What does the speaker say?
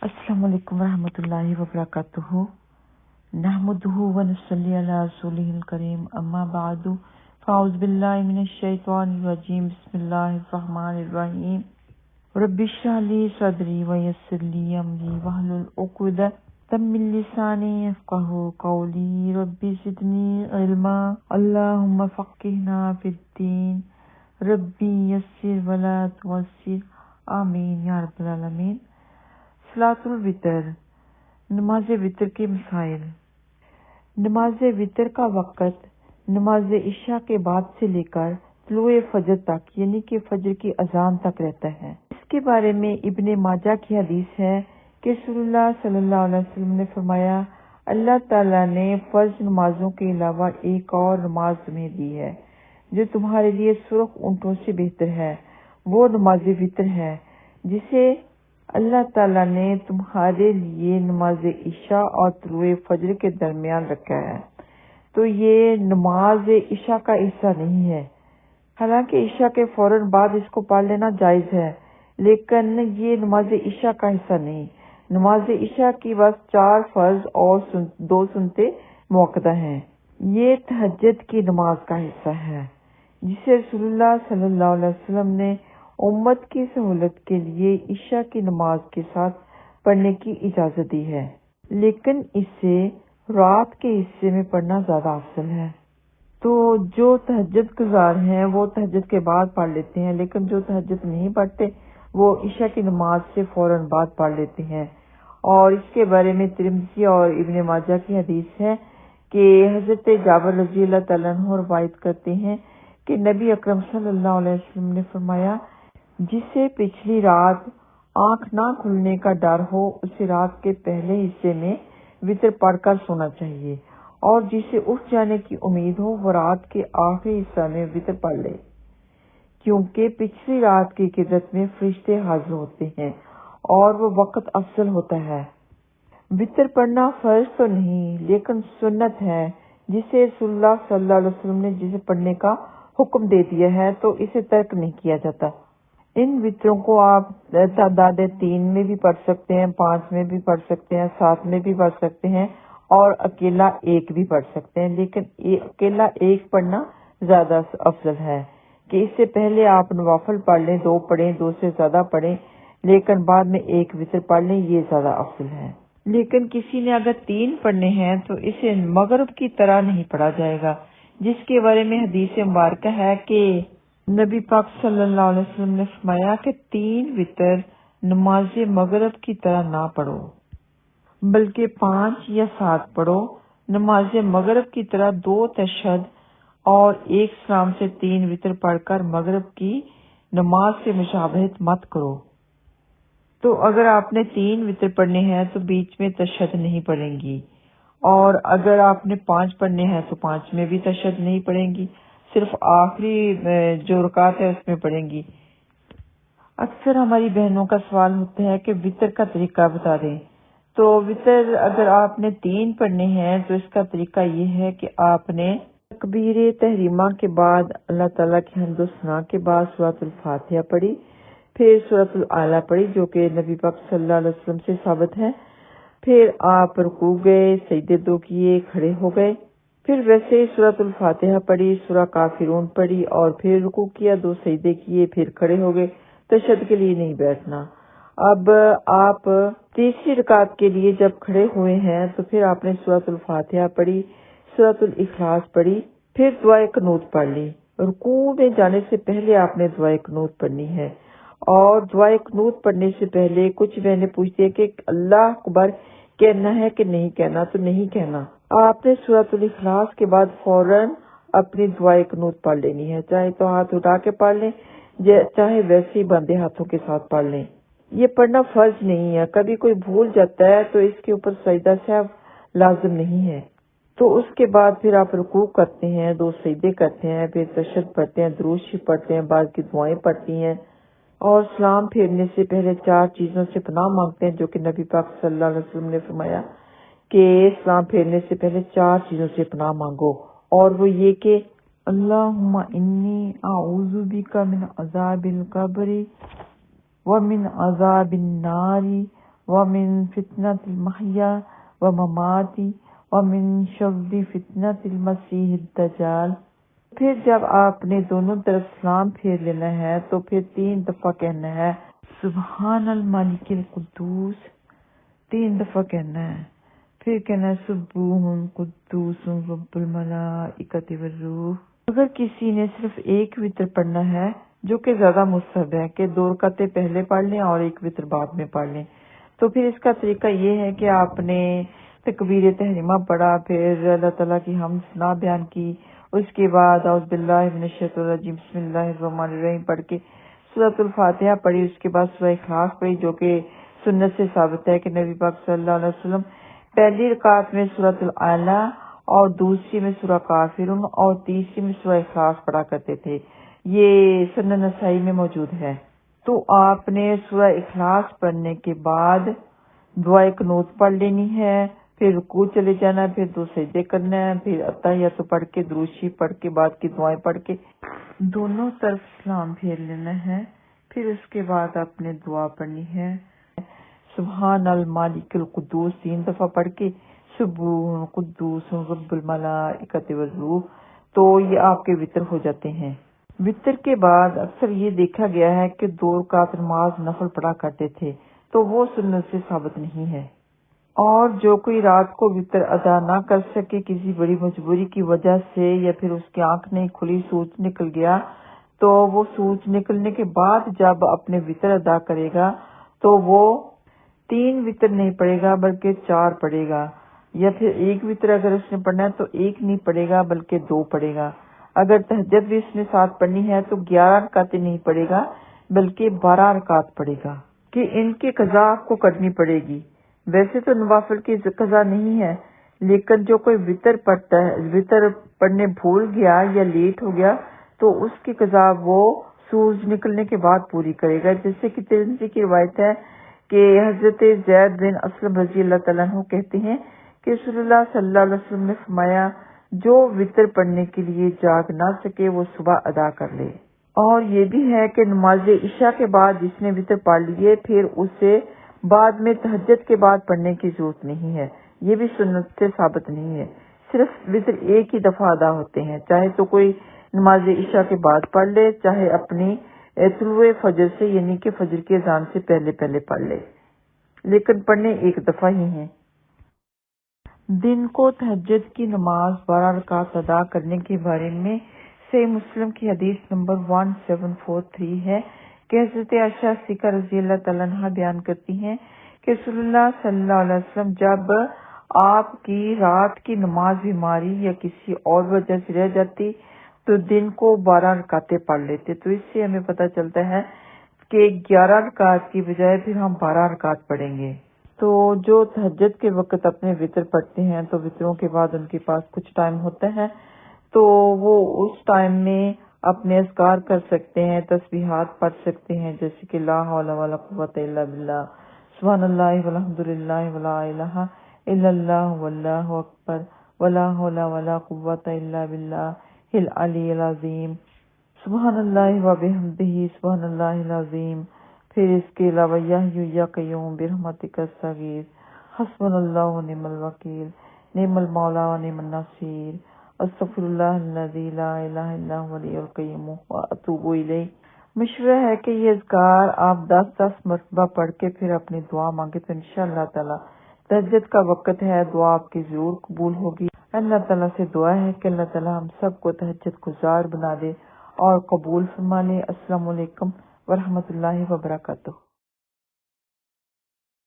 अस्सलामु अलैकुम रहमतुल्लाहि व बरकातुहू। नहमदुहु व नसल्ली अला रसूलिहिल करीम, अम्मा बादु, फ़ाऊज़ु बिल्लाहि मिनश शैतानिर रजीम, बिस्मिल्लाहिर रहमानिर रहीम। रब्बि इश्रह ली सदरी व यस्सिर ली अमरी वहलुल उक़दतम मिन लिसानी यफ़क़हू क़ौली। रब्बि ज़िदनी इल्मा, अल्लाहुम्मा फ़क़्क़िहना फ़िद्दीन। रब्बी यस्सिर वला तुअस्सिर, आमीन या रब्बल आलमीन। सलातुल वितर, नमाज वितर के मसाइल। नमाज वितर का वक़्त नमाज इशा के बाद से लेकर तुलुए फजर तक यानी कि फजर की अजान तक रहता है। इसके बारे में इब्ने माजा की हदीस है कि रसूलुल्लाह सल्लल्लाहु अलैहि वसल्लम ने फरमाया, अल्लाह ताला ने फर्ज नमाजों के अलावा एक और नमाज तुम्हें दी है जो तुम्हारे लिए सुर्ख ऊंटों से बेहतर है। वो नमाज वितर है जिसे अल्लाह ताला ने तुम्हारे लिए नमाज इशा और तुलुए फजर के दरमियान रखा है। तो ये नमाज इशा का हिस्सा नहीं है। हालांकि इशा के फौरन बाद इसको पढ़ लेना जायज है, लेकिन ये नमाज इशा का हिस्सा नहीं। नमाज इशा की बस 4 फर्ज और 2 सुन्नतें मुअक्कदा हैं। ये तहज्जुद की नमाज का हिस्सा है जिसे रसूलुल्लाह सल्लल्लाहु अलैहि वसल्लम ने उम्मत की सहूलत के लिए इशा की नमाज के साथ पढ़ने की इजाजत दी है, लेकिन इसे रात के हिस्से में पढ़ना ज्यादा अफजल है। तो जो तहज्जुद गुजार हैं वो तहज्जुद के बाद पढ़ लेते हैं, लेकिन जो तहज्जुद नहीं पढ़ते वो इशा की नमाज से फौरन बाद पढ़ लेते हैं। और इसके बारे में तिरमिज़ी और इब्ने माजा की हदीस है कि हजरत जाबिर रज़ी अल्लाह तआला अन्हु रवायत करते हैं कि नबी अकरम सल्लल्लाहु अलैहि वसल्लम ने फरमाया, जिसे पिछली रात आंख ना खुलने का डर हो उसे रात के पहले हिस्से में वितर पढ़कर सोना चाहिए, और जिसे उठ जाने की उम्मीद हो वो रात के आखिरी हिस्सा में वितर पढ़ ले, क्योंकि पिछली रात की किदरत में फरिश्ते हाजिर होते हैं और वो वक्त अफजल होता है। वितर पढ़ना फर्ज तो नहीं लेकिन सुन्नत है जिसे रसूलुल्लाह सल्लल्लाहु अलैहि वसल्लम ने जिसे पढ़ने का हुक्म दे दिया है, तो इसे तर्क नहीं किया जाता। इन वितरों को आप तादाद 3 में भी पढ़ सकते हैं, 5 में भी पढ़ सकते हैं, 7 में भी पढ़ सकते हैं और अकेला 1 भी पढ़ सकते हैं, लेकिन अकेला 1 पढ़ना ज्यादा अफजल है कि इससे पहले आप नवाफिल पढ़ लें, 2 पढ़ें, 2 से ज्यादा पढ़ें, लेकिन बाद में 1 वितर पढ़ लें, ये ज्यादा अफजल है। लेकिन किसी ने अगर 3 पढ़ने हैं तो इसे मगरिब की तरह नहीं पढ़ा जाएगा, जिसके बारे में हदीस मुबारक है कि नबी पाक सल्लल्लाहु अलैहि वसल्लम ने फरमाया कि 3 वितर नमाज मगरिब की तरह ना पढ़ो, बल्कि 5 या 7 पढ़ो। नमाज मगरिब की तरह 2 तशहद और 1 सलाम से 3 वितर पढ़कर मगरिब की नमाज से मुशाबहत मत करो। तो अगर आपने 3 वितर पढ़ने हैं तो बीच में तशहद नहीं पढ़ेंगी, और अगर आपने 5 पढ़ने हैं तो 5 में भी तशहद नहीं पढ़ेंगी, सिर्फ आखिरी जो रकात है उसमें पढ़ेंगी। अक्सर हमारी बहनों का सवाल होता है कि वितर का तरीका बता दें। तो वितर अगर आपने 3 पढ़ने हैं तो इसका तरीका ये है कि आपने तकबीर तहरीमा के बाद अल्लाह ताला की हम्द व सना के बाद सूरतुल फातिहा पढ़ी, फिर सूरतुल आला पढ़ी जो कि नबी पाक सल्लल्लाहु अलैहि वसल्लम से साबित है, फिर आप रुकू गए, सजदे 2 किए, खड़े हो गए, फिर वैसे सूरतुल फातिहा पढ़ी, सूरह काफिरून पढ़ी और फिर रुकू किया, 2 सजदे किए, फिर खड़े हो गए। तशहद के लिए नहीं बैठना। अब आप तीसरी रकात के लिए जब खड़े हुए हैं तो फिर आपने सूरतुल फातिहा पढ़ी, सूरतुल इखलास पढ़ी, फिर दुआए कनूत पढ़ ली। रुकू में जाने से पहले आपने दुआए कनूत पढ़नी है, और दुआए कनूत पढ़ने से पहले कुछ बहनें पूछती है कि अल्लाह अकबर कहना है कि नहीं कहना, तो नहीं कहना। आपने सूरतुल इखलास के बाद फौरन अपनी दुआए कनूत पढ़ लेनी है, चाहे तो हाथ उठा के पढ़ लें, चाहे वैसे ही बंदे हाथों के साथ पढ़ लें। ये पढ़ना फर्ज नहीं है, कभी कोई भूल जाता है तो इसके ऊपर सजदा सहव लाजिम नहीं है। तो उसके बाद फिर आप रुकू करते हैं, 2 सजदे करते हैं, फिर तशहद पढ़ते हैं, दुरूद शरीफ पढ़ते हैं, बाद की दुआएं पढ़ती हैं, और सलाम फेरने से पहले 4 चीजों से पनाह मांगते हैं जो कि नबी पाक सल्लल्लाहु अलैहि वसल्लम ने फरमाया कि सलाम फेरने से पहले 4 चीजों से पनाह मांगो, और वो ये कि अल्लाहुम्मा इन्नी आऊज़ु बिका मिन अज़ाबिल कब्री व मिन अज़ाबिन नारी ومن فتنة المحیا ومماتی ومن شر فتنة المسیح الدجال۔ پھر جب آپ نے دونوں طرف سلام پھیر لینا ہے تو پھر 3 دفعہ کہنا ہے سبحان الملک القدوس، 3 دفعہ کہنا ہے، پھر کہنا ہے سبوح قدوس رب الملائکۃ والروح۔ اگر کسی نے صرف ایک وتر پڑھنا ہے، جو کہ زیادہ مستحب ہے کہ 2 رکعتیں پہلے پڑھ لیں اور ایک وتر بعد میں پڑھ لیں، تو پھر اس کا طریقہ یہ ہے کہ آپ نے تکبیر تحریمہ پڑھا، پھر اللہ تعالیٰ کی حمد ثنا بیان کی، اس کے بعد اعوذ باللہ من الشیطان الرجیم بسم اللہ الرحمن الرحیم پڑھ کے سورۃ الفاتحہ پڑھی، اس کے بعد سورہ اخلاص پڑھی، جو کہ سنت سے ثابت ہے کہ نبی پاک صلی اللہ علیہ وسلم پہلی رکعت میں سورۃ الاعلی اور دوسری میں سورہ کافرون اور تیسری میں سورہ اخلاص پڑھا کرتے تھے۔ یہ سنن نسائی میں موجود ہے۔ تو آپ نے سورہ اخلاص پڑھنے کے بعد دعائے قنوت پڑھ لینی ہے، پھر رکوع چلے جانا ہے، پھر 2 سجدے کرنا ہے، پھر اتحیات پڑھ کے درود شریف پڑھ کے بعد کی دعائیں پڑھ کے دونوں طرف سلام پھیر لینا ہے، پھر اس کے بعد آپ نے دعا پڑھنی ہے سبحان الملک القدوس 3 دفعہ پڑھ کے سبوح قدوس رب الملائکۃ والروح۔ تو یہ آپ کے وتر ہو جاتے ہیں۔ وتر کے بعد اکثر یہ دیکھا گیا ہے کہ 2 رکعت نماز نفل پڑھا کرتے تھے، تو وہ سنت سے ثابت نہیں ہے۔ اور جو کوئی رات کو وتر ادا نہ کر سکے کسی بڑی مجبوری کی وجہ سے، یا پھر اس کی آنکھ نہیں کھلی، سورج نکل گیا، تو وہ سورج نکلنے کے بعد جب اپنے وتر ادا کرے گا تو وہ 3 وتر نہیں پڑے گا بلکہ 4 پڑے گا، یا پھر 1 وتر اگر اس نے پڑھنا ہے تو 1 نہیں پڑے گا بلکہ 2 پڑے گا۔ اگر تہجد بھی اس نے ساتھ پڑھنی ہے تو 11 رکعتیں نہیں پڑے گا بلکہ 12 رکعت پڑے گا، کہ ان کی قضا آپ کو کرنی پڑے گی۔ ویسے تو نوافل کی قضا نہیں ہے، لیکن جو کوئی وتر پڑھتا ہے، وتر پڑھنے بھول گیا یا لیٹ ہو گیا، تو اس کی قضا وہ سورج نکلنے کے بعد پوری کرے گا۔ جیسے کہ ترمذی کی روایت ہے کہ حضرت زید بن اسلم رضی اللہ تعالیٰ عنہ کہتے ہیں کہ رسول اللہ صلی اللہ علیہ وسلم نے فرمایا جو وتر پڑھنے کے لیے جاگ نہ سکے وہ صبح ادا کر لے۔ اور یہ بھی ہے کہ نماز عشاء کے بعد جس نے وتر پڑھ لیے پھر اسے بعد میں تہجد کے بعد پڑھنے کی ضرورت نہیں ہے، یہ بھی سنت سے ثابت نہیں ہے۔ صرف وتر ایک ہی دفعہ ادا ہوتے ہیں، چاہے تو کوئی نماز عشاء کے بعد پڑھ لے، چاہے اپنی طلوع فجر سے یعنی کہ فجر کی اذان سے پہلے پڑھ لے، لیکن پڑھنے ایک دفعہ ہی ہیں۔ دن کو تہجد کی نماز 12 رکعت ادا کرنے کے بارے میں صحیح مسلم کی حدیث نمبر 1743 ہے کہ حضرت عائشہ صدیقہ رضی اللہ تعالیٰ عنہ بیان کرتی ہیں کہ رسول اللہ صلی اللہ علیہ وسلم جب آپ کی رات کی نماز بیماری یا کسی اور وجہ سے رہ جاتی تو دن کو 12 رکعتیں پڑھ لیتے۔ تو اس سے ہمیں پتہ چلتا ہے کہ 11 رکعت کی بجائے پھر ہم 12 رکعت پڑھیں گے۔ تو جو تہجد کے وقت اپنے وتر پڑھتے ہیں تو وتروں کے بعد ان کے پاس کچھ ٹائم ہوتا ہے، تو وہ اس ٹائم میں اپنے اذکار کر سکتے ہیں، تسبیحات پڑھ سکتے ہیں، جیسے کہ لا حول ولا قوت الا باللہ، سبحان اللہ والحمد للہ ولا الہ الا اللہ واللہ اکبر ولا حول ولا قوت الا باللہ العلی العظیم، سبحان اللہ وبحمدہ سبحان اللہ العظیم۔ پھر اس کے علاوہ یا حی یا قیوم برحمتک استغیث، حسبنا اللہ ونعم الوکیل، نعم المولا ونعم النصیر، استغفر اللہ الذی لا الہ الا هو الحی القیوم واتوب الیہ۔ مشورہ ہے کہ یہ اذکار آپ 10 مرتبہ پڑھ کے پھر اپنی دعا مانگے تو انشاءاللہ تعالی تہجد کا وقت ہے، دعا آپ کی ضرور قبول ہوگی۔ اللہ تعالیٰ سے دعا ہے کہ اللہ تعالیٰ ہم سب کو تہجد گزار بنا دے اور قبول فرما لے۔ السلام علیکم ورحمۃ اللہ وبرکاتہ۔